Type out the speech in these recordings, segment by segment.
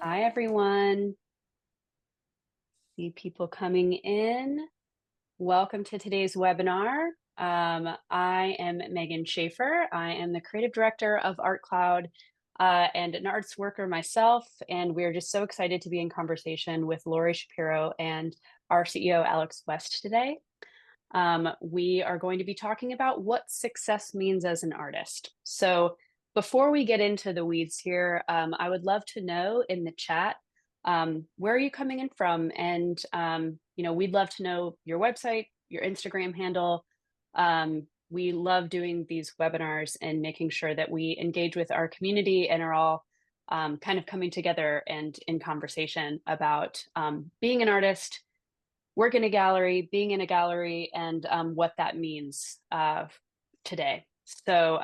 Hi, everyone. See people coming in. Welcome to today's webinar. I am Megan Schaefer. I am the creative director of ArtCloud and an arts worker myself. And we're just so excited to be in conversation with Laurie Shapiro and our CEO, Alex West, today. We are going to be talking about what success means as an artist. So before we get into the weeds here, I would love to know in the chat, where are you coming in from? And, we'd love to know your website, your Instagram handle. We love doing these webinars and making sure that we engage with our community and are all kind of coming together and in conversation about being an artist, work in a gallery, being in a gallery, and what that means today. So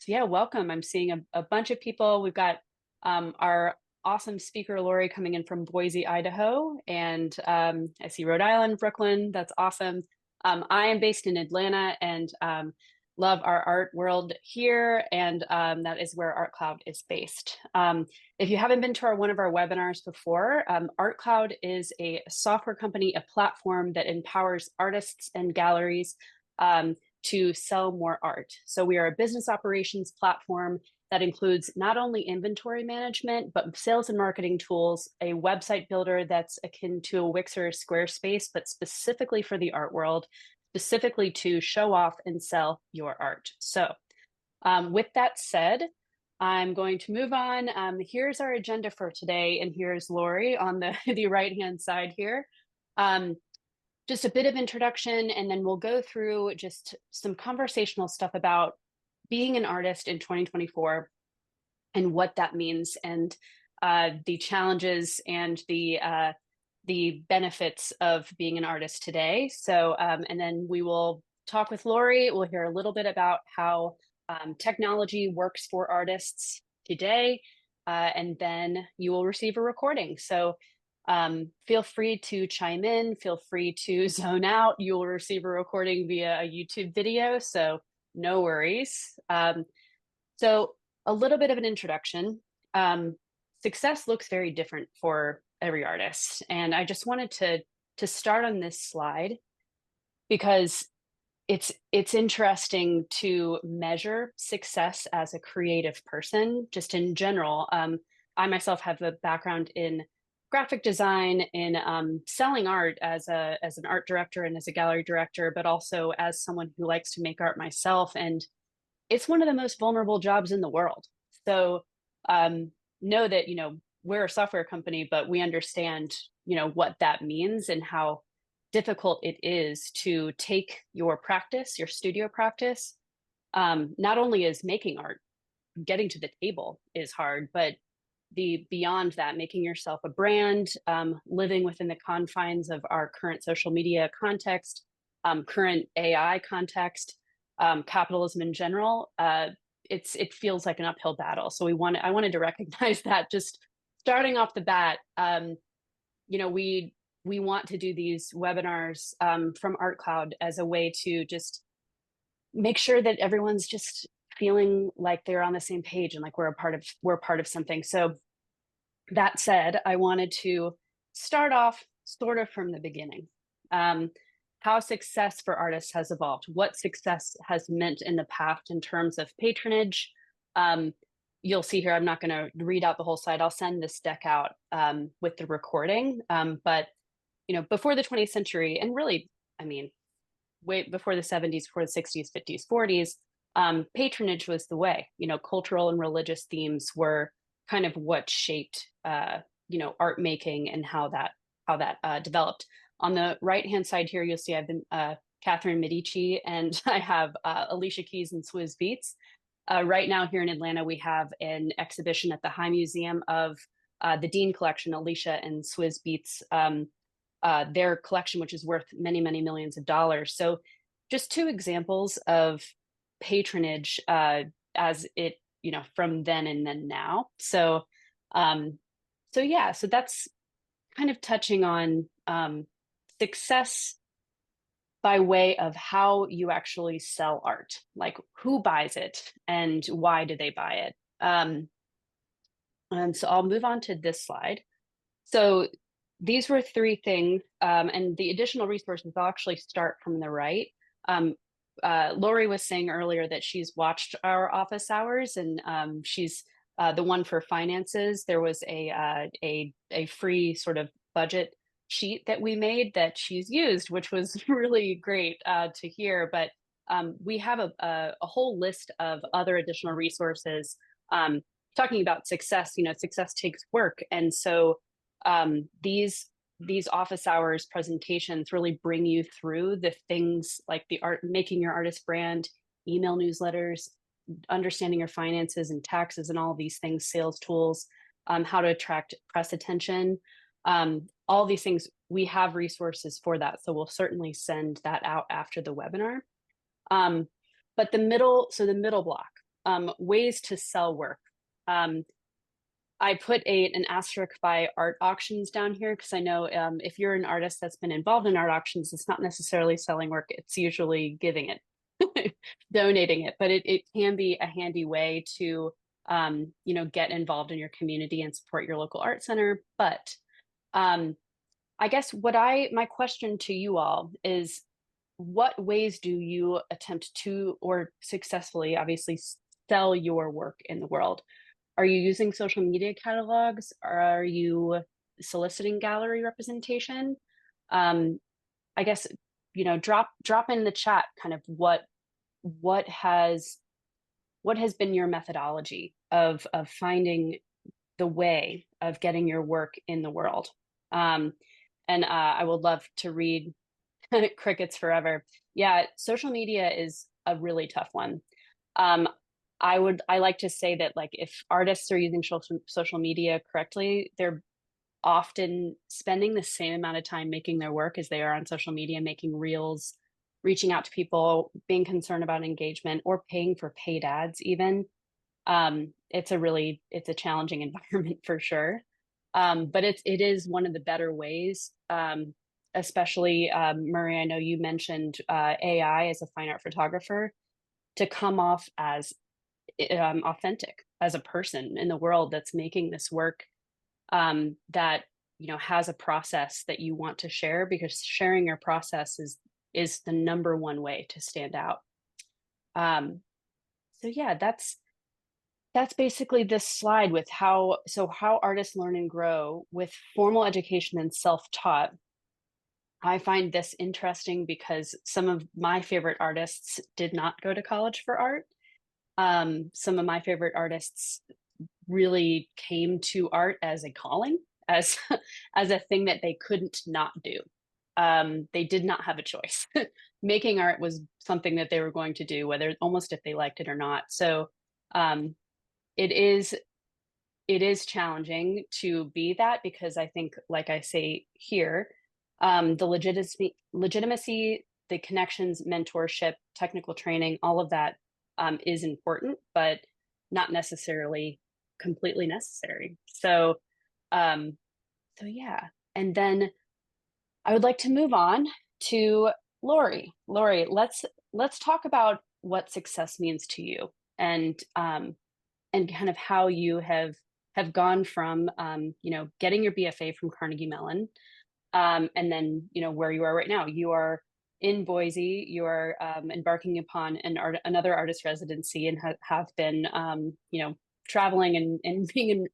yeah, welcome. I'm seeing a bunch of people. We've got our awesome speaker, Laurie, coming in from Boise, Idaho, and I see Rhode Island, Brooklyn. That's awesome. I am based in Atlanta and love our art world here, and that is where ArtCloud is based. If you haven't been to one of our webinars before, ArtCloud is a software company, a platform that empowers artists and galleries to sell more art. So we are a business operations platform that includes not only inventory management, but sales and marketing tools, a website builder that's akin to a Wix or a Squarespace, but specifically for the art world, specifically to show off and sell your art. So with that said, I'm going to move on. Here's our agenda for today, and here's Laurie on the right-hand side here. Just a bit of introduction, and then we'll go through just some conversational stuff about being an artist in 2024 and what that means, and the challenges and the benefits of being an artist today. So, and then we will talk with Laurie. We'll hear a little bit about how technology works for artists today, and then you will receive a recording. So feel free to chime in, feel free to zone out. You will receive a recording via a YouTube video, so no worries. So a little bit of an introduction. Success looks very different for every artist. And I just wanted to start on this slide because it's interesting to measure success as a creative person, just in general. I myself have a background in graphic design, in selling art as an art director and as a gallery director, but also as someone who likes to make art myself. And it's one of the most vulnerable jobs in the world. So know that, we're a software company, but we understand, what that means and how difficult it is to take your practice, your studio practice. Not only is making art, getting to the table is hard, but the beyond that, making yourself a brand, living within the confines of our current social media context, current AI context, capitalism in general, it feels like an uphill battle. So I wanted to recognize that just starting off the bat. We want to do these webinars from ArtCloud as a way to just make sure that everyone's just feeling like they're on the same page and like we're part of something. So that said, I wanted to start off sort of from the beginning. How success for artists has evolved, what success has meant in the past in terms of patronage. You'll see here, I'm not going to read out the whole slide. I'll send this deck out with the recording. But, before the 20th century, and really, way before the 70s, before the 60s, 50s, 40s, patronage was the way. Cultural and religious themes were kind of what shaped, art making and how that developed. On the right-hand side here, you'll see I've been Catherine Medici, and I have Alicia Keys and Swizz Beatz. Right now here in Atlanta, we have an exhibition at the High Museum of the Dean Collection, Alicia and Swizz Beatz, their collection, which is worth many, many millions of dollars. So just two examples of patronage as it, from then and then now. So that's kind of touching on success by way of how you actually sell art, like who buys it and why do they buy it? Um, and so I'll move on to this slide. So these were three things, and the additional resources, I'll actually start from the right. Um, Laurie was saying earlier that she's watched our office hours, and she's the one for finances. There was a free sort of budget sheet that we made that she's used, which was really great to hear. But we have a whole list of other additional resources talking about success. You know, success takes work, and so these office hours presentations really bring you through the things like the art, making your artist brand, email newsletters, understanding your finances and taxes and all of these things, sales tools, how to attract press attention, all these things. We have resources for that, so we'll certainly send that out after the webinar. But the middle block, ways to sell work. I put an asterisk by art auctions down here because I know if you're an artist that's been involved in art auctions, it's not necessarily selling work, it's usually giving it, donating it, but it can be a handy way to get involved in your community and support your local art center. But I guess my question to you all is, what ways do you attempt to, or successfully, obviously, sell your work in the world? Are you using social media catalogs? Are you soliciting gallery representation? I guess, drop in the chat kind of what has been your methodology of finding the way of getting your work in the world. And I would love to read crickets forever. Yeah, social media is a really tough one. I like to say that, like, if artists are using social media correctly, they're often spending the same amount of time making their work as they are on social media, making reels, reaching out to people, being concerned about engagement, or paying for paid ads even. It's a challenging environment for sure. But it is one of the better ways, especially Murray, I know you mentioned AI as a fine art photographer, to come off as authentic as a person in the world that's making this work, that has a process that you want to share, because sharing your process is the number one way to stand out. So yeah, that's basically this slide with how artists learn and grow with formal education and self-taught. I find this interesting because some of my favorite artists did not go to college for art. Some of my favorite artists really came to art as a calling, as as a thing that they couldn't not do. They did not have a choice. Making art was something that they were going to do, whether almost if they liked it or not. So it is challenging to be that, because I think, like I say here, the legitimacy, the connections, mentorship, technical training, all of that is important, but not necessarily completely necessary. So, yeah. And then I would like to move on to Laurie. Laurie, let's talk about what success means to you, and kind of how you have gone from getting your BFA from Carnegie Mellon, and then where you are right now. You are in Boise. You are embarking upon another artist residency, and have been traveling and being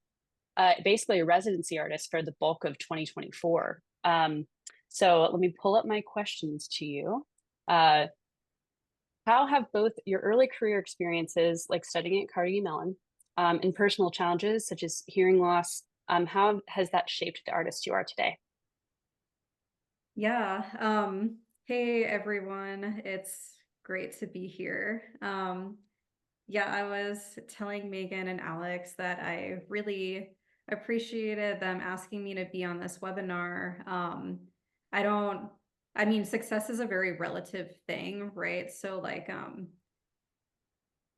basically a residency artist for the bulk of 2024. So let me pull up my questions to you. How have both your early career experiences, like studying at Carnegie Mellon, and personal challenges such as hearing loss, how has that shaped the artist you are today? Yeah. Hey everyone. It's great to be here. Yeah, I was telling Megan and Alex that I really appreciated them asking me to be on this webinar. I don't, I mean, success is a very relative thing, right? So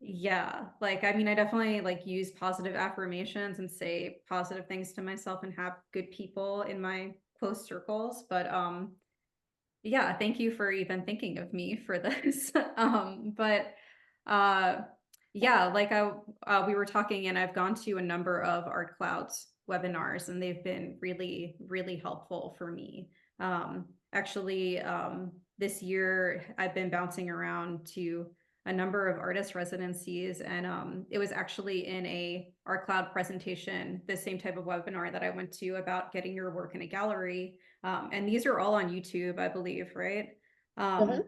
yeah, I mean, I definitely use positive affirmations and say positive things to myself and have good people in my close circles. But yeah, thank you for even thinking of me for this. But uh Yeah, like we were talking, and I've gone to a number of ArtCloud's webinars, and they've been really, really helpful for me. Actually, this year I've been bouncing around to a number of artist residencies, and it was actually in a ArtCloud presentation, the same type of webinar that I went to about getting your work in a gallery. And these are all on YouTube, I believe, right? Mhm. Um,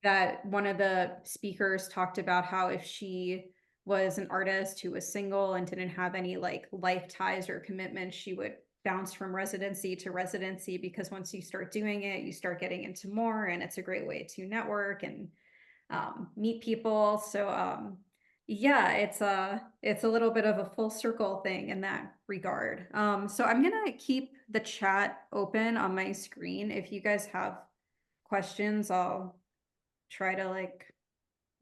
that one of the speakers talked about how if she was an artist who was single and didn't have any like life ties or commitments, she would bounce from residency to residency because once you start doing it, you start getting into more, and it's a great way to network and meet people. So yeah, it's a little bit of a full circle thing in that regard. So I'm gonna keep the chat open on my screen. If you guys have questions, I'll try to like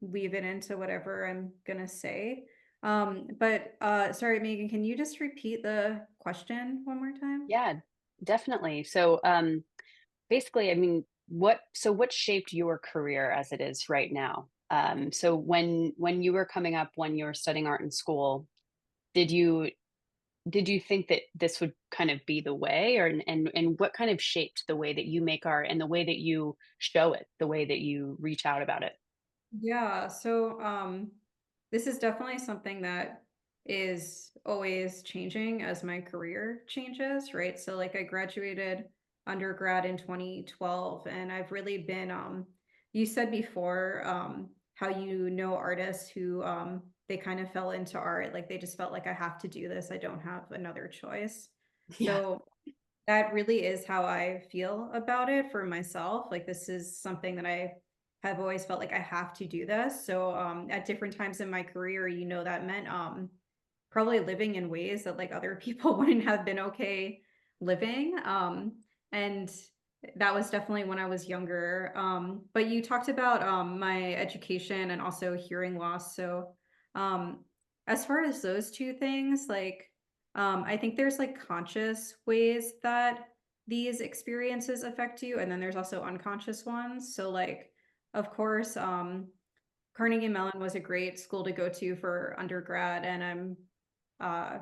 weave it into whatever I'm gonna say. But sorry, Megan, can you just repeat the question one more time? Yeah, definitely. So, basically, I mean, what shaped your career as it is right now? So when you were coming up, when you were studying art in school, did you did you think that this would kind of be the way, or and what kind of shaped the way that you make art and the way that you show it, the way that you reach out about it? Yeah, so this is definitely something that is always changing as my career changes, right? So like I graduated undergrad in 2012, and I've really been you said before how you know artists who they kind of fell into art, like they just felt like I have to do this, I don't have another choice. Yeah. So that really is how I feel about it for myself. Like this is something that I have always felt like I have to do this. So at different times in my career, that meant probably living in ways that like other people wouldn't have been okay living. And that was definitely when I was younger. But you talked about my education and also hearing loss. So um as far as those two things, like I think there's like conscious ways that these experiences affect you, and then there's also unconscious ones. So like of course, Carnegie Mellon was a great school to go to for undergrad, and I'm uh,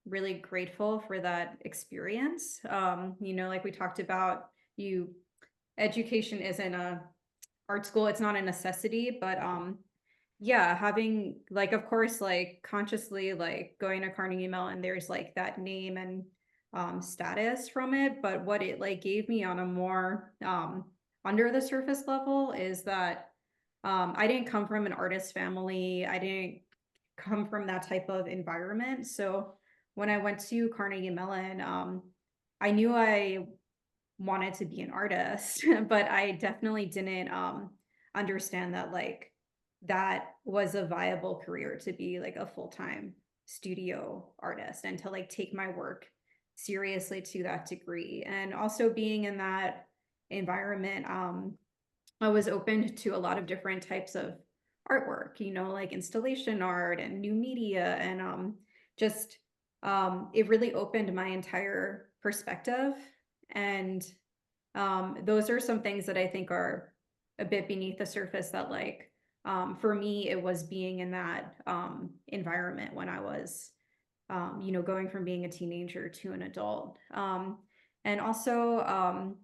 really grateful for that experience. Like we talked about, you education isn't a art school, it's not a necessity, but yeah, having like of course like consciously like going to Carnegie Mellon, there's like that name and status from it, but what it like gave me on a more under the surface level is that I didn't come from an artist family. I didn't come from that type of environment. So when I went to Carnegie Mellon, I knew I wanted to be an artist, but I definitely didn't understand that like that was a viable career to be like a full-time studio artist and to like take my work seriously to that degree. And also being in that environment, I was open to a lot of different types of artwork, like installation art and new media, and just it really opened my entire perspective. And those are some things that I think are a bit beneath the surface that like for me it was being in that environment when I was going from being a teenager to an adult. And also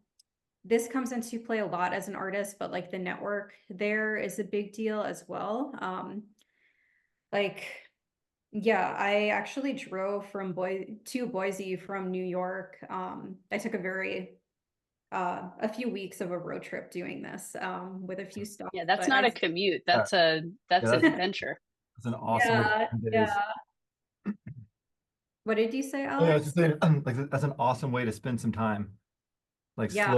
this comes into play a lot as an artist, but like the network there is a big deal as well. Like, yeah, I actually drove from Boise from New York. I took a few weeks of a road trip doing this with a few stops, Yeah, that's but not a commute. Yeah, yeah, That's an adventure. that's an awesome way to yeah, spend days. yeah. What did you say, Oh, yeah, I was just Alex? saying, like that's an awesome way to spend some time, like Yeah,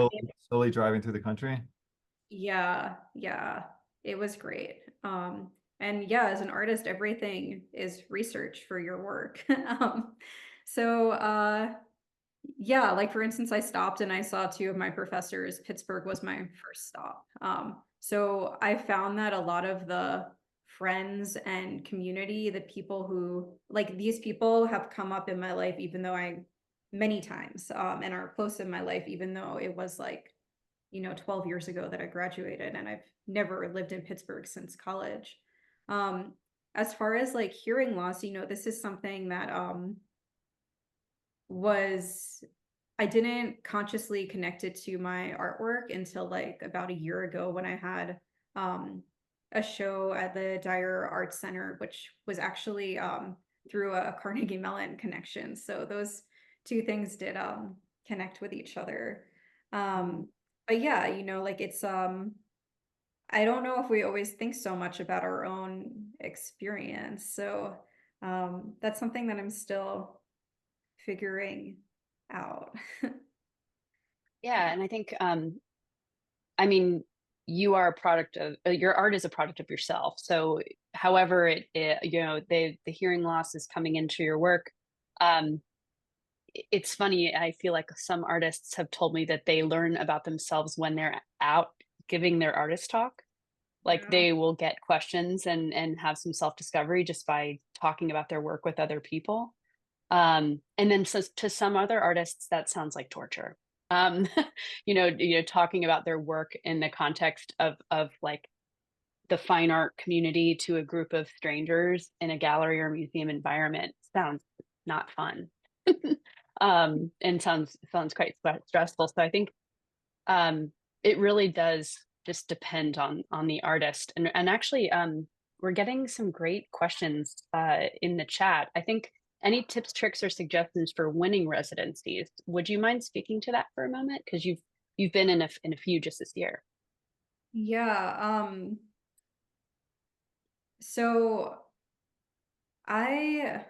slowly driving through the country. yeah, it was great. And yeah, as an artist, everything is research for your work. So yeah, like for instance, I stopped and I saw two of my professors. Pittsburgh was my first stop. So I found that a lot of the friends and community, the people who like these people have come up in my life, even though I many times and are close in my life, even though it was like 12 years ago that I graduated, and I've never lived in Pittsburgh since college. Um, as far as like hearing loss, you know, this is something that was I didn't consciously connect it to my artwork until like about a year ago when I had a show at the Dyer Arts Center, which was actually through a Carnegie Mellon connection. So those two things did connect with each other. But yeah, you know, like it's I don't know if we always think so much about our own experience. So that's something that I'm still figuring out. Yeah, and I think I mean, you are a product of your art is a product of yourself. So however it you know, the hearing loss is coming into your work. Um, it's funny, I feel like some artists have told me that they learn about themselves when they're out giving their artist talk. Like Yeah. they will get questions and have some self-discovery just by talking about their work with other people. And then so to some other artists, that sounds like torture. Um, talking about their work in the context of like the fine art community to a group of strangers in a gallery or museum environment sounds not fun. And sounds quite stressful. So I think um, it really does just depend on the artist. And actually, we're getting some great questions in the chat. I think any tips, tricks, or suggestions for winning residencies? Would you mind speaking to that for a moment? Because you've been in a few just this year. Yeah, so I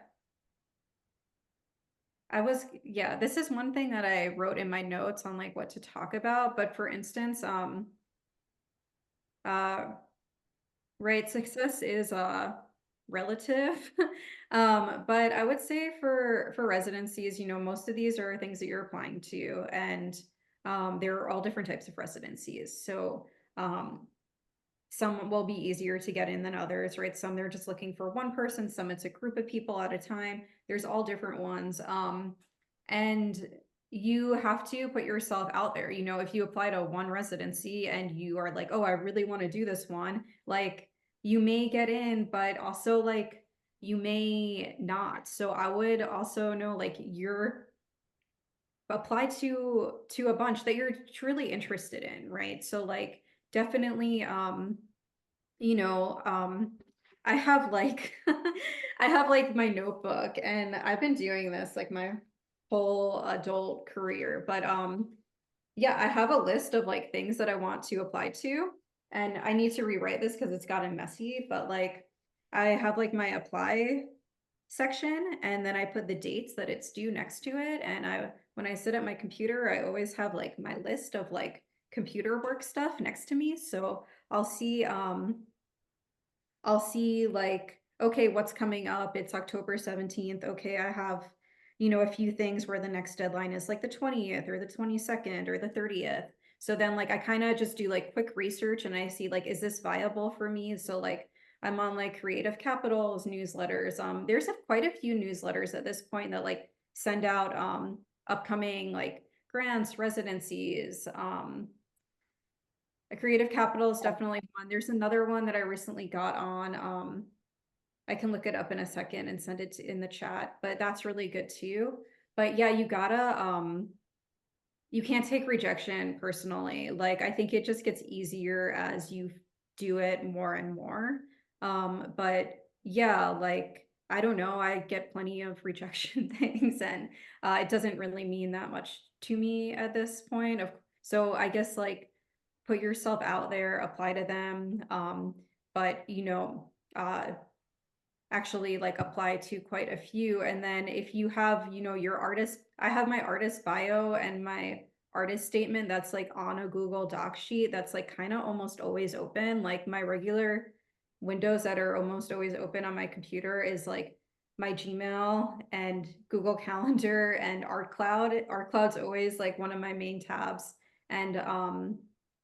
yeah, this is one thing that I wrote in my notes on like what to talk about, but for instance, uh right, success is relative. But I would say for residencies, you know, most of these are things that you're applying to, and there are all different types of residencies. So um some will be easier to get in than others, right? Some they're just looking for one person, some it's a group of people at a time. There's all different ones. And you have to put yourself out there. You know, if you apply to one residency and you are like, oh, I really want to do this one, like you may get in, but also like you may not. So I would also know like you're apply to a bunch that you're truly interested in, right? So like definitely you know, I have like I have like my notebook and I've been doing this like my whole adult career. But yeah, I have a list of like things that I want to apply to. And I need to rewrite this because it's gotten messy, but like I have like my apply section and then I put the dates that it's due next to it. And I when I sit at my computer, I always have like my list of like computer work stuff next to me. So I'll see like, okay, what's coming up? It's October 17th. Okay, I have, you know, a few things where the next deadline is like the 20th or the 22nd or the 30th. So then like I kind of just do like quick research and I see like, is this viable for me? So like I'm on like Creative Capital's newsletters. There's quite a few newsletters at this point that like send out upcoming like grants, residencies, a Creative Capital is definitely one. There's another one that I recently got on. I can look it up in a second and send it in the chat, but that's really good too. But yeah, you can't take rejection personally. Like I think it just gets easier as you do it more and more. But yeah, like I don't know, I get plenty of rejection things and it doesn't really mean that much to me at this point. So I guess like put yourself out there, apply to them. But you know, actually like apply to quite a few. And then if you have, you know, your artist, I have my artist bio and my artist statement that's like on a Google Doc sheet that's like kind of almost always open. Like my regular windows that are almost always open on my computer is like my Gmail and Google Calendar and ArtCloud. ArtCloud's always like one of my main tabs. And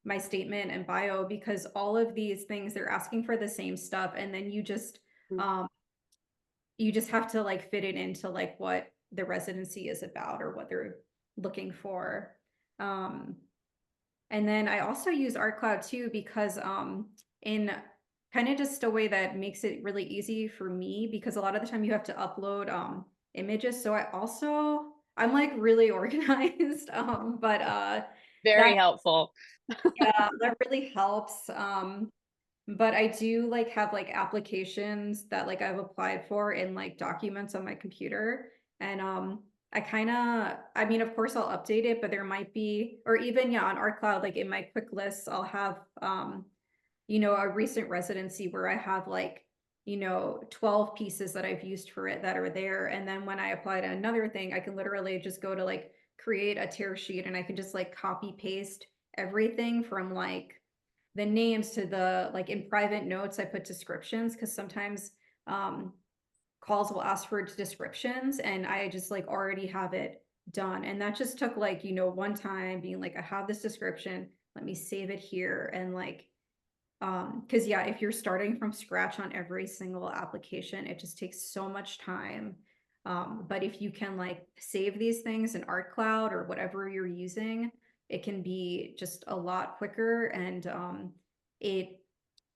my statement and bio, because all of these things they're asking for the same stuff and then um you just have to like fit it into like what the residency is about or what they're looking for. Um, and then I also use ArtCloud too because in kind of just a way that makes it really easy for me, because a lot of the time you have to upload images. So I'm like really organized, but Very that helpful. yeah, that really helps. But I do like have like applications that like I've applied for in like documents on my computer. And I mean, of course I'll update it, but there might be, or even yeah, on ArtCloud, like in my quick lists, I'll have a recent residency where I have like 12 pieces that I've used for it that are there. And then when I apply to another thing, I can literally just go to like create a tear sheet, and I can just like copy paste everything from like the names to the like in private notes I put descriptions, because sometimes calls will ask for descriptions, and I just like already have it done. And that just took like one time being like, I have this description, let me save it here. And like because yeah, if you're starting from scratch on every single application, it just takes so much time. But if you can like save these things in ArtCloud or whatever you're using, it can be just a lot quicker. And it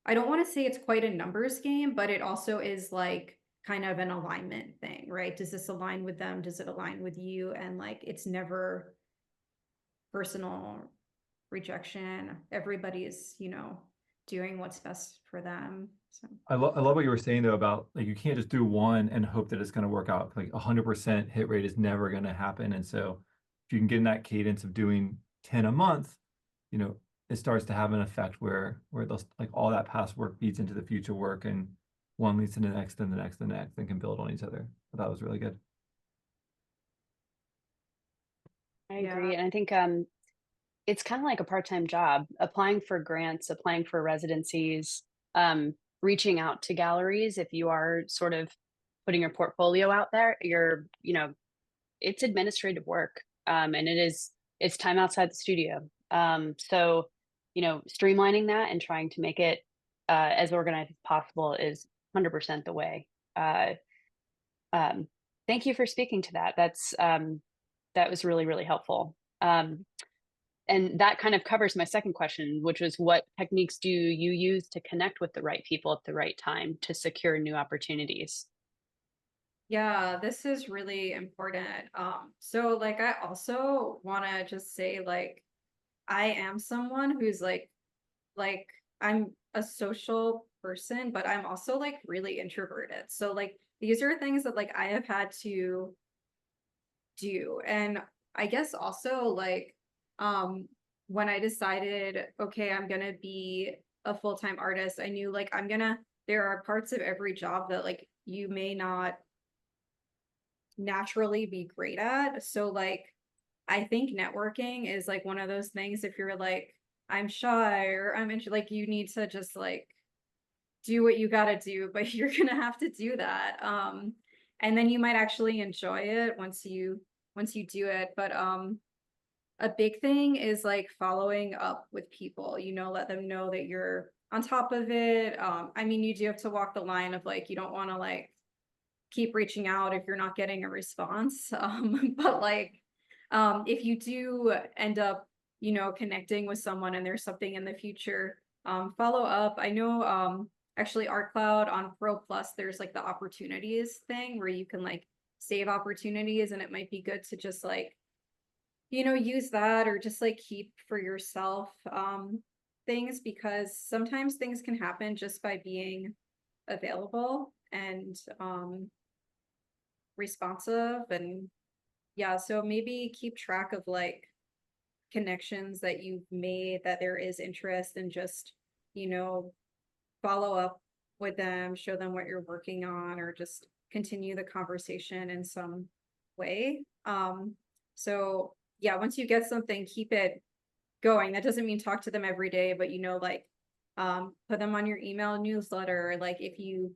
I don't want to say it's quite a numbers game, but it also is like kind of an alignment thing, right? Does this align with them? Does it align with you? And like it's never personal rejection. Everybody's doing what's best for them. So I love what you were saying though about like you can't just do one and hope that it's going to work out. Like 100% hit rate is never going to happen. And so if you can get in that cadence of doing 10 a month, it starts to have an effect where those like all that past work feeds into the future work, and one leads to the next and the next and the next and can build on each other. I thought it was really good. I yeah. agree. And I think it's kind of like a part-time job, applying for grants, applying for residencies, reaching out to galleries. If you are sort of putting your portfolio out there, it's administrative work. And it's time outside the studio. So, streamlining that and trying to make it as organized as possible is 100% the way. Uh, thank you for speaking to that. That was really, really helpful. And that kind of covers my second question, which was what techniques do you use to connect with the right people at the right time to secure new opportunities? Yeah, this is really important. So like I also want to just say like I am someone who's like I'm a social person, but I'm also like really introverted. So like these are things that like I have had to do. And I guess also like when I decided, okay, I'm gonna be a full-time artist, I knew like there are parts of every job that like you may not naturally be great at. So like I think networking is like one of those things. If you're like, I'm shy or like you need to just like do what you gotta do, but you're gonna have to do that. And then you might actually enjoy it once you do it. But a big thing is like following up with people, let them know that you're on top of it. I mean, you do have to walk the line of like, you don't want to like keep reaching out if you're not getting a response. But like, if you do end up, connecting with someone and there's something in the future, follow up. I know, actually ArtCloud on Pro Plus, there's like the opportunities thing where you can like save opportunities, and it might be good to just like use that, or just like keep for yourself things, because sometimes things can happen just by being available and responsive. And yeah, so maybe keep track of like connections that you've made that there is interest, and just follow up with them, show them what you're working on, or just continue the conversation in some way. So yeah, once you get something, keep it going. That doesn't mean talk to them every day, but like put them on your email newsletter. Like if you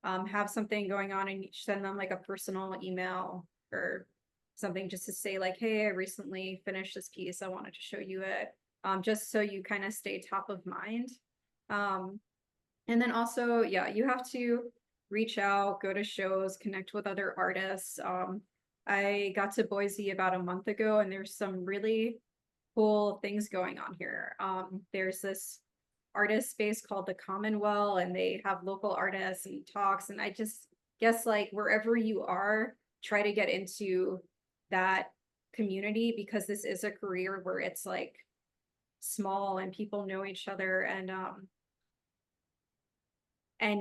have something going on, and you send them like a personal email or something, just to say like, hey, I recently finished this piece, I wanted to show you it, just so you kind of stay top of mind. And then also, yeah, you have to reach out, go to shows, connect with other artists. I got to Boise about a month ago, and there's some really cool things going on here. There's this artist space called the Commonwealth, and they have local artists and talks. And I just guess like wherever you are, try to get into that community, because this is a career where it's like small and people know each other, and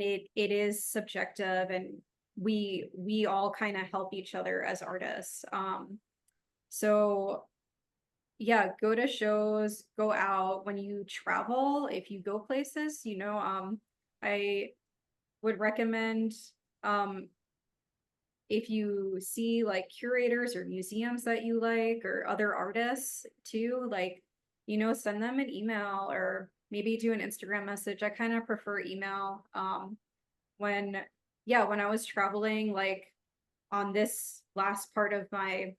it is subjective, and we all kind of help each other as artists. So yeah, go to shows, go out when you travel. If you go places, you know, I would recommend, if you see like curators or museums that you like, or other artists too, like, you know, send them an email or maybe do an Instagram message. I kind of prefer email. When I was traveling, like on this last part of my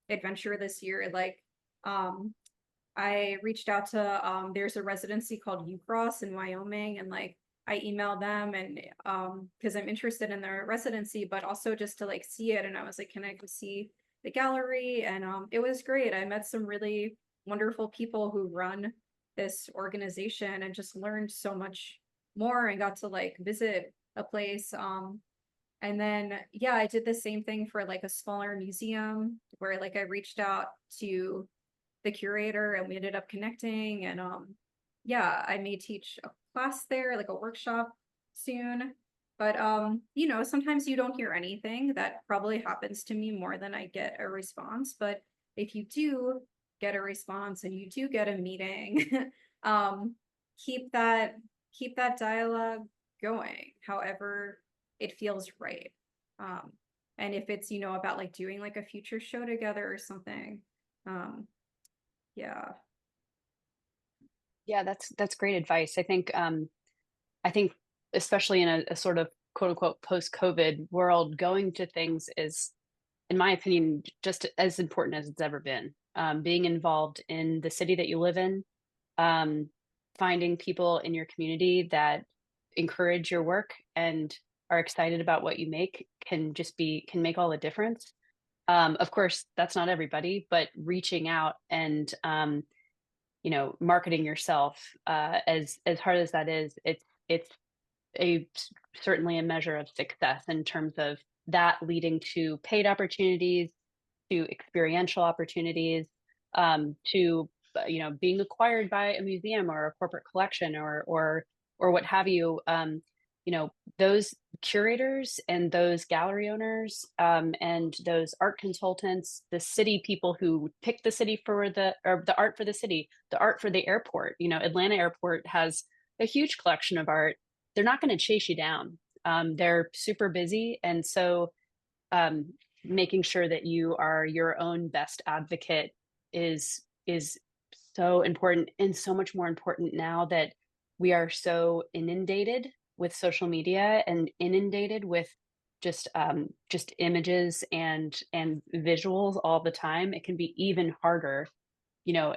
adventure this year, like I reached out to there's a residency called UCross in Wyoming, and like I emailed them, and because I'm interested in their residency, but also just to like see it. And I was like, can I go see the gallery? And it was great. I met some really wonderful people who run this organization, and just learned so much more, and got to like visit a place. And then yeah, I did the same thing for like a smaller museum, where like I reached out to the curator and we ended up connecting. And yeah, I may teach a class there, like a workshop soon. But you know, sometimes you don't hear anything. That probably happens to me more than I get a response. But if you do get a response and you do get a meeting, keep that dialogue going, however it feels right. And if it's, you know, about like doing like a future show together or something, yeah. Yeah, that's great advice. I think especially in a sort of quote unquote post-COVID world, going to things is, in my opinion, just as important as it's ever been. Being involved in the city that you live in, um, finding people in your community that encourage your work and are excited about what you make can make all the difference. Of course, that's not everybody, but reaching out and marketing yourself, as hard as that is, it's a certainly a measure of success in terms of that leading to paid opportunities, to experiential opportunities, to being acquired by a museum or a corporate collection or what have you. Those curators and those gallery owners, and those art consultants, the city people who pick the city for the art for the city, the art for the airport. Atlanta Airport has a huge collection of art. They're not going to chase you down. They're super busy, and so making sure that you are your own best advocate is so important, and so much more important now that we are so inundated with social media and inundated with just images and visuals all the time. It can be even harder, you know,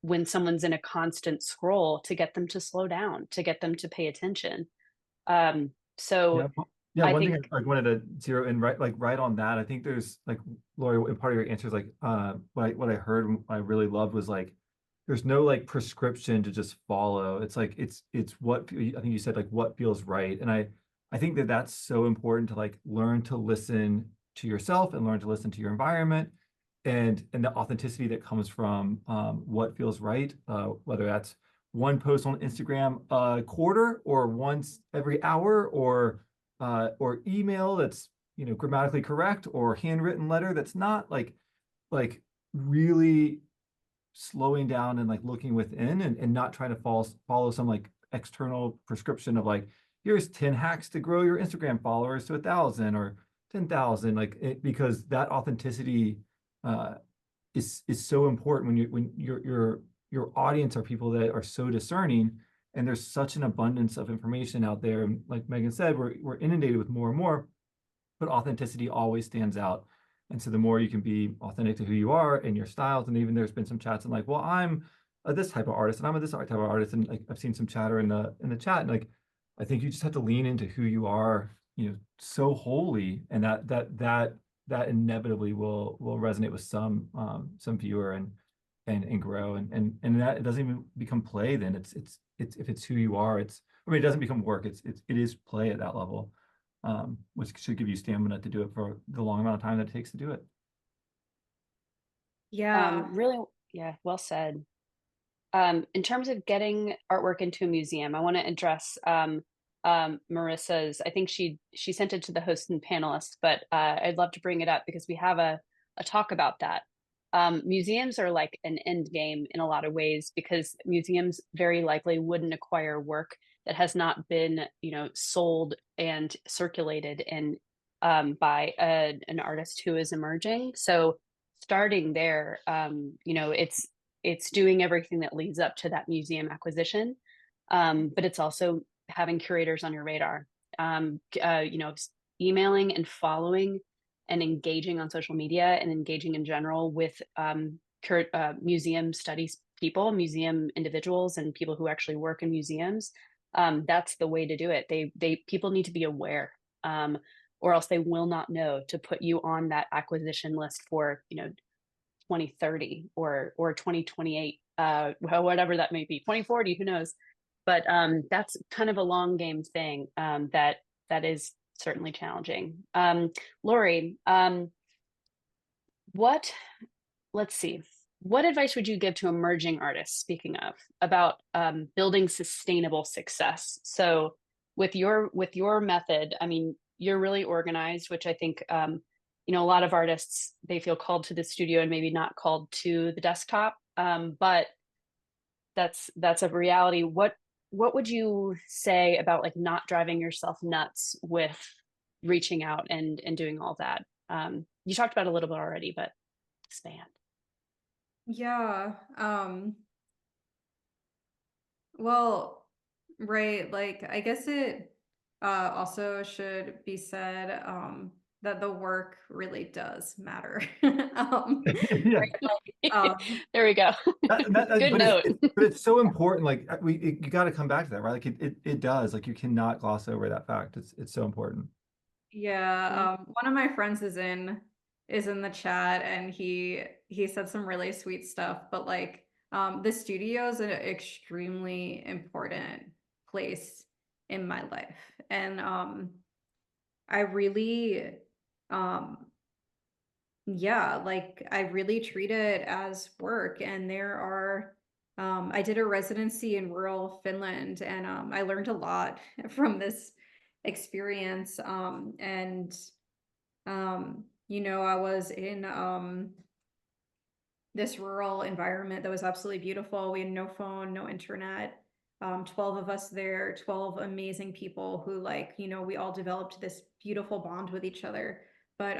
when someone's in a constant scroll, to get them to slow down, to get them to pay attention. So Yeah. Yeah, I one thing think, I wanted to zero in right on that. I think there's like, Laurie, in part of your answer is like what I heard, I really loved was like there's no like prescription to just follow. It's like it's what I think you said, like what feels right. And I think that that's so important to like learn to listen to yourself and learn to listen to your environment, and the authenticity that comes from what feels right, whether that's one post on Instagram a quarter, or once every hour, or email that's grammatically correct, or handwritten letter that's not, like really slowing down and like looking within, and not trying to follow some like external prescription of like, here's 10 hacks to grow your Instagram followers to 1,000 or 10,000, because that authenticity is so important when your audience are people that are so discerning, and there's such an abundance of information out there. And like Megan said, we're inundated with more and more, but authenticity always stands out. And so the more you can be authentic to who you are and your styles, and even there's been some chats and like, well, I'm this type of artist and I'm a this type of artist, and like I've seen some chatter in the chat, and like I think you just have to lean into who you are, so wholly, and that inevitably will resonate with some viewer. and grow, and that it doesn't even become play. Then it's if it's who you are, I mean, it doesn't become work. It is play at that level, which should give you stamina to do it for the long amount of time that it takes to do it. Yeah. Really, yeah, well said. In terms of getting artwork into a museum, I want to address Marissa's. I think she sent it to the host and panelists, but I'd love to bring it up because we have a talk about that. Museums are like an end game in a lot of ways because museums very likely wouldn't acquire work that has not been, sold and circulated in by an artist who is emerging. So starting there, it's doing everything that leads up to that museum acquisition, but it's also having curators on your radar. um, uh, you know Emailing and following and engaging on social media and engaging in general with museum studies people, museum individuals, and people who actually work in museums. That's the way to do it. They people need to be aware, or else they will not know to put you on that acquisition list for 2030 or 2028, whatever that may be, 2040, who knows. But that's kind of a long game thing, that is certainly challenging. Laurie, what let's see, what advice would you give to emerging artists, speaking of, about building sustainable success? So with your method, I mean, you're really organized, which I think, a lot of artists, they feel called to the studio and maybe not called to the desktop. But that's a reality. What would you say about like not driving yourself nuts with reaching out and doing all that? You talked about it a little bit already, but expand. Yeah. Well, right, like I guess it also should be said that the work really does matter. Yeah. Right, like There we go. Good But note. but it's so important. Like you got to come back to that, right? Like it does. Like you cannot gloss over that fact. It's so important. yeah, one of my friends is in the chat, and he said some really sweet stuff, but like the studio is an extremely important place in my life. And I really um yeah, like I really treat it as work. And there are I did a residency in rural Finland, and I learned a lot from this experience. And I was in this rural environment that was absolutely beautiful. We had no phone, no internet. 12 of us there, 12 amazing people who, like, we all developed this beautiful bond with each other. But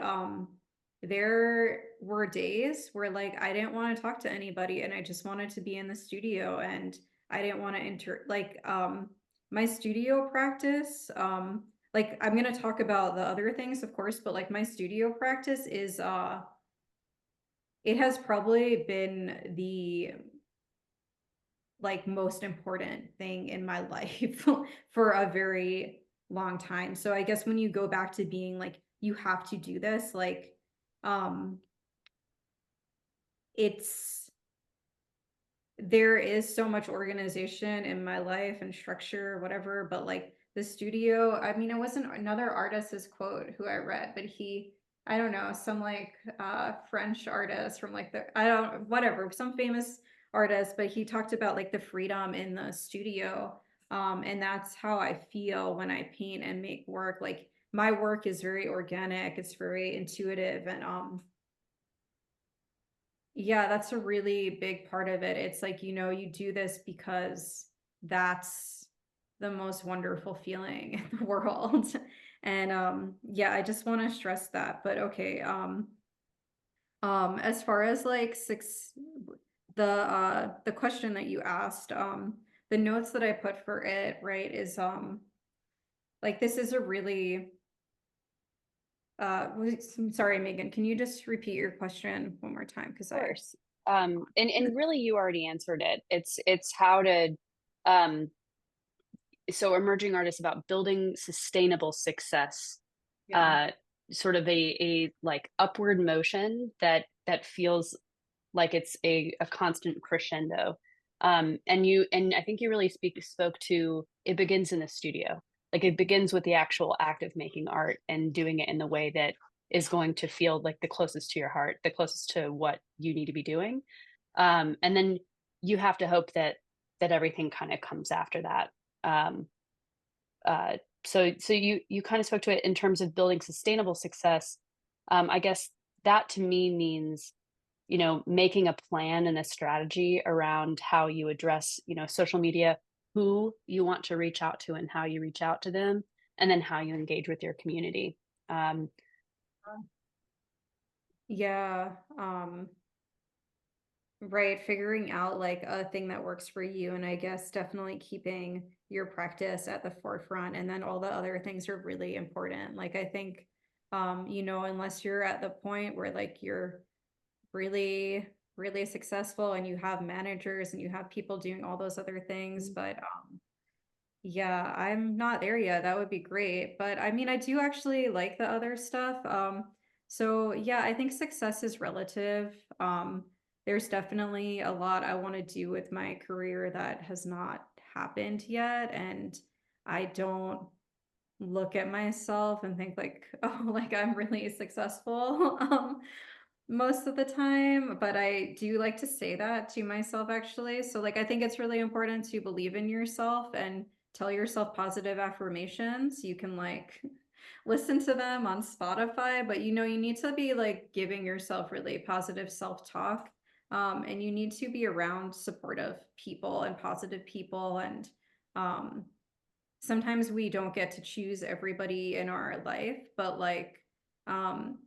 there were days where like I didn't want to talk to anybody and I just wanted to be in the studio, and I didn't want to my studio practice. Like I'm gonna talk about the other things, of course, but like my studio practice is it has probably been the like most important thing in my life for a very long time. So I guess when you go back to being like you have to do this, like um it's there is so much organization in my life and structure, whatever, but like the studio, I mean, it wasn't another artist's quote who I read, but I don't know, some like French artist from like I don't, whatever, some famous artist, but he talked about like the freedom in the studio. And that's how I feel when I paint and make work. Like my work is very organic, it's very intuitive, and yeah, that's a really big part of it. It's like, you do this because that's the most wonderful feeling in the world. And yeah, I just want to stress that. But okay, as far as like the question that you asked, the notes that I put for it, right, is like this is a really sorry, Megan, can you just repeat your question one more time? Because Of course. And really you already answered it. It's how to, um so emerging artists, about building sustainable success, yeah. uh sort of a like upward motion that feels like it's a constant crescendo. And I think you really spoke to, it begins in the studio. Like it begins with the actual act of making art and doing it in the way that is going to feel like the closest to your heart, the closest to what you need to be doing. And then you have to hope that everything kind of comes after that. Um, so you kind of spoke to it in terms of building sustainable success. I guess that to me means, making a plan and a strategy around how you address, social media, who you want to reach out to and how you reach out to them, and then how you engage with your community. Um, Yeah. Right, figuring out like a thing that works for you, and I guess definitely keeping your practice at the forefront, and then all the other things are really important. Like I think, unless you're at the point where like you're really, really successful and you have managers and you have people doing all those other things, but yeah, I'm not there yet. That would be great. But I mean, I do actually like the other stuff. So yeah, I think success is relative. There's definitely a lot I want to do with my career that has not happened yet. And I don't look at myself and think like, oh, like I'm really successful. Most of the time, but I do like to say that to myself actually. So like I think it's really important to believe in yourself and tell yourself positive affirmations. You can like listen to them on Spotify, but you need to be like giving yourself really positive self-talk. And you need to be around supportive people and positive people. And um, sometimes we don't get to choose everybody in our life, but like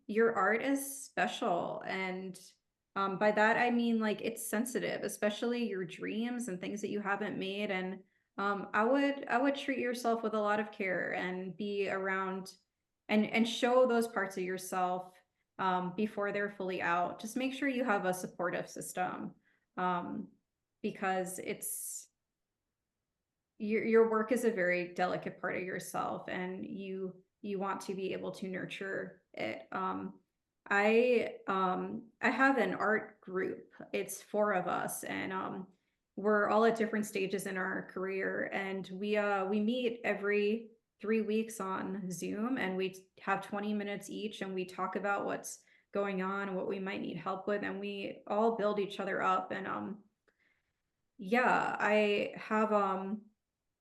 your art is special. And by that I mean like it's sensitive, especially your dreams and things that you haven't made. And I would treat yourself with a lot of care and be around and show those parts of yourself before they're fully out. Just make sure you have a supportive system, because it's your work is a very delicate part of yourself, and you want to be able to nurture it. I have an art group. It's four of us, and we're all at different stages in our career, and we meet every 3 weeks on Zoom, and we have 20 minutes each, and we talk about what's going on and what we might need help with, and we all build each other up. And yeah, I have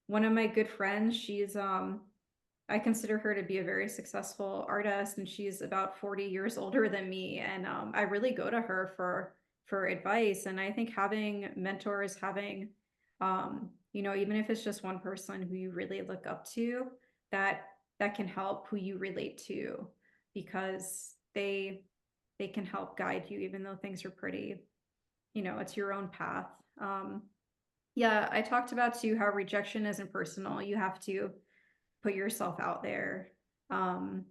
one of my good friends. She's I consider her to be a very successful artist, and she's about 40 years older than me, and I really go to her for advice. And I think having mentors, having even if it's just one person who you really look up to, that can help who you relate to, because they can help guide you even though things are pretty, it's your own path. Yeah, I talked about too how rejection isn't personal. You have to put yourself out there. Um,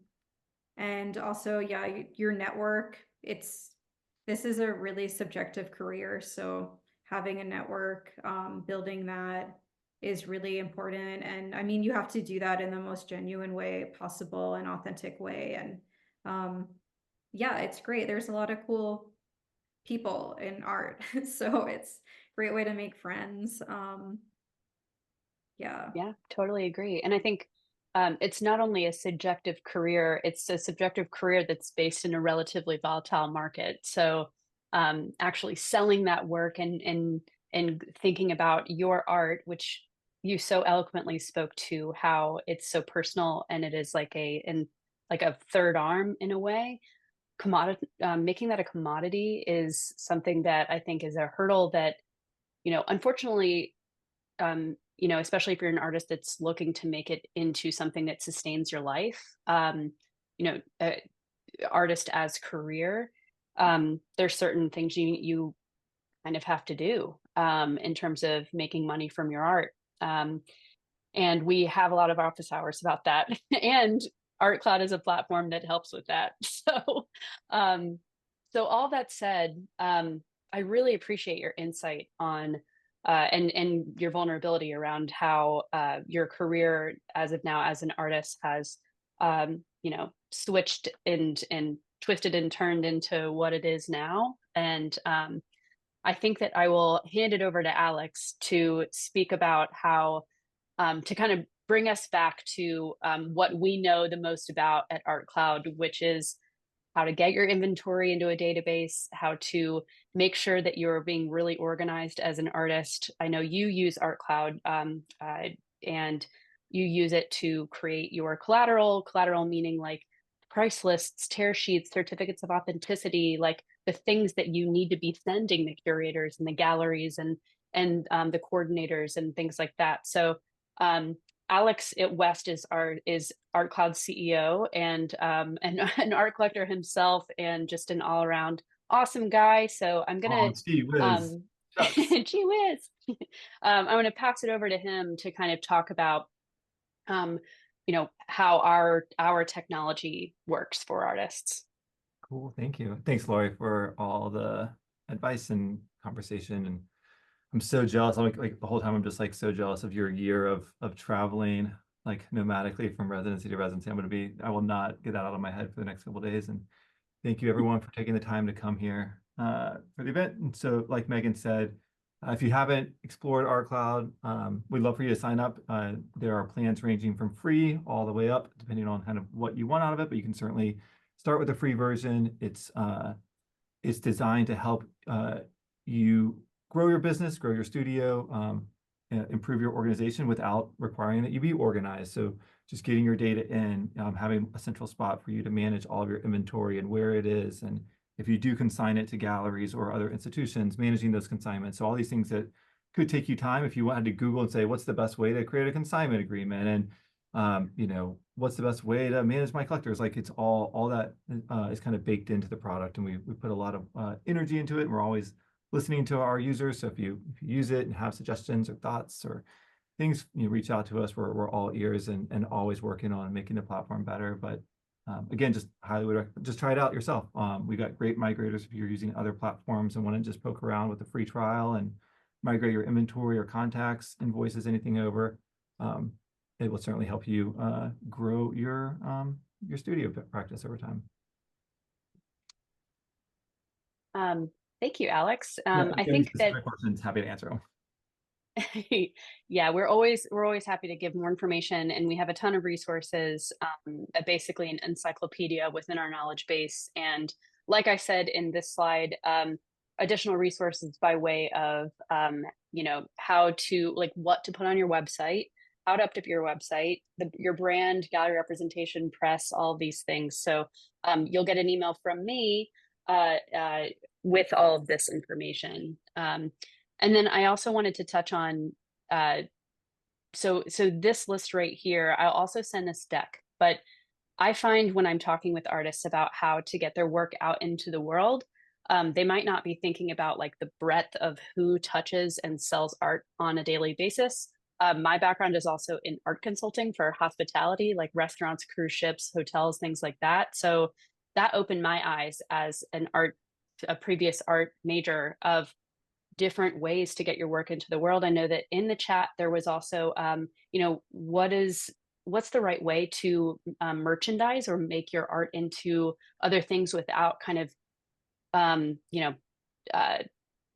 and also, yeah, your network, this is a really subjective career. So having a network, building that is really important. And I mean, you have to do that in the most genuine way possible, and authentic way. And yeah, it's great. There's a lot of cool people in art. So it's a great way to make friends. Yeah. Yeah, totally agree. And I think it's not only a subjective career, it's a subjective career that's based in a relatively volatile market. So actually selling that work and thinking about your art, which you so eloquently spoke to how it's so personal and it is like a third arm in a way. Commodity, making that a commodity is something that I think is a hurdle that, unfortunately, especially if you're an artist that's looking to make it into something that sustains your life, you know, uh, artist as career, there's certain things you kind of have to do in terms of making money from your art. And we have a lot of office hours about that. And ArtCloud is a platform that helps with that. Um, so all that said, I really appreciate your insight on and your vulnerability around how your career as of now as an artist has switched and twisted and turned into what it is now. And I think that I will hand it over to Alex to speak about how to kind of bring us back to what we know the most about at ArtCloud, which is how to get your inventory into a database, how to make sure that you're being really organized as an artist. I know you use ArtCloud and you use it to create your collateral meaning like price lists, tear sheets, certificates of authenticity, like the things that you need to be sending the curators and the galleries and the coordinators and things like that. So Alex at West is ArtCloud CEO and an art collector himself and just an all around awesome guy. So I'm gonna Gee whiz. Shucks. gee whiz. I'm gonna pass it over to him to kind of talk about how our technology works for artists. Cool. Thank you. Thanks, Laurie, for all the advice and conversation. And I'm so jealous. I'm like the whole time I'm just like so jealous of your year of traveling like nomadically from residency to residency. I will not get that out of my head for the next couple of days. And thank you everyone for taking the time to come here for the event. And so like Megan said, if you haven't explored ArtCloud, we'd love for you to sign up. There are plans ranging from free all the way up, depending on kind of what you want out of it, but you can certainly start with a free version. It's designed to help you grow your business, grow your studio, improve your organization without requiring that you be organized. So just getting your data in, having a central spot for you to manage all of your inventory and where it is. And if you do consign it to galleries or other institutions, managing those consignments. So all these things that could take you time if you wanted to Google and say, what's the best way to create a consignment agreement? And what's the best way to manage my collectors? Like it's all that is kind of baked into the product, and we put a lot of energy into it. And we're always listening to our users. So if you use it and have suggestions or thoughts or things, reach out to us. We're all ears and always working on making the platform better. But again, just highly would recommend, just try it out yourself. We got great migrators if you're using other platforms and want to just poke around with a free trial and migrate your inventory or contacts, invoices, anything over. It will certainly help you grow your studio practice over time. Thank you, Alex. Yeah, I think that questions, happy to answer them. yeah, we're always happy to give more information, and we have a ton of resources, basically an encyclopedia within our knowledge base. And like I said in this slide, additional resources by way of how to what to put on your website, how to update your website, your brand, gallery representation, press, all of these things. So you'll get an email from me with all of this information. And then I also wanted to touch on, so this list right here, I'll also send this deck, but I find when I'm talking with artists about how to get their work out into the world, they might not be thinking about like the breadth of who touches and sells art on a daily basis. My background is also in art consulting for hospitality, like restaurants, cruise ships, hotels, things like that. So that opened my eyes as a previous art major of different ways to get your work into the world. I know that in the chat there was also, what's the right way to merchandise or make your art into other things without kind of,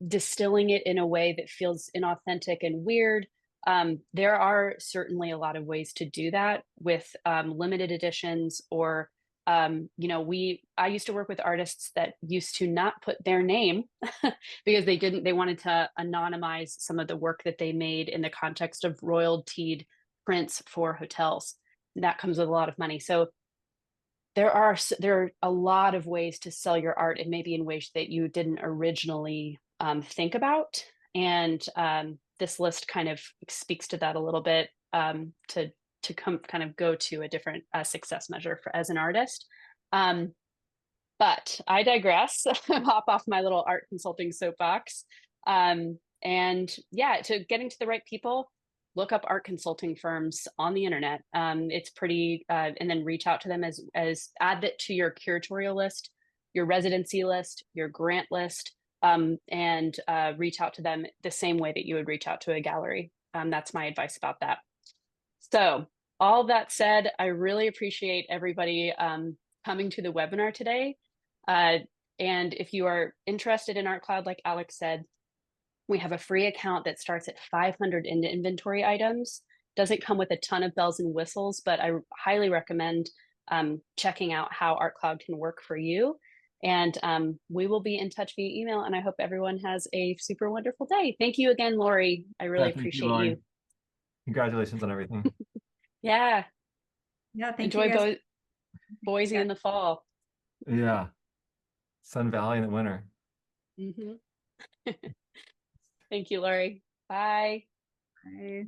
distilling it in a way that feels inauthentic and weird. There are certainly a lot of ways to do that with limited editions or I used to work with artists that used to not put their name because they wanted to anonymize some of the work that they made in the context of royaltied prints for hotels. That comes with a lot of money. So there are a lot of ways to sell your art, and maybe in ways that you didn't originally think about. And this list kind of speaks to that a little bit, to kind of go to a different success measure as an artist. But I digress. Hop off my little art consulting soapbox. And yeah, to getting to the right people, look up art consulting firms on the internet. It's pretty, and then reach out to them as add that to your curatorial list, your residency list, your grant list, and reach out to them the same way that you would reach out to a gallery. That's my advice about that. So all that said, I really appreciate everybody coming to the webinar today. And if you are interested in ArtCloud, like Alex said, we have a free account that starts at 500 in inventory items. Doesn't come with a ton of bells and whistles, but I highly recommend checking out how ArtCloud can work for you. And we will be in touch via email. And I hope everyone has a super wonderful day. Thank you again, Laurie. I really Thank you, appreciate Laurie. you. Congratulations on everything. Yeah. Yeah, thank you Enjoy guys. Boise Yeah. in the fall. Yeah. Sun Valley in the winter. Mm-hmm. Thank you, Laurie. Bye. Bye.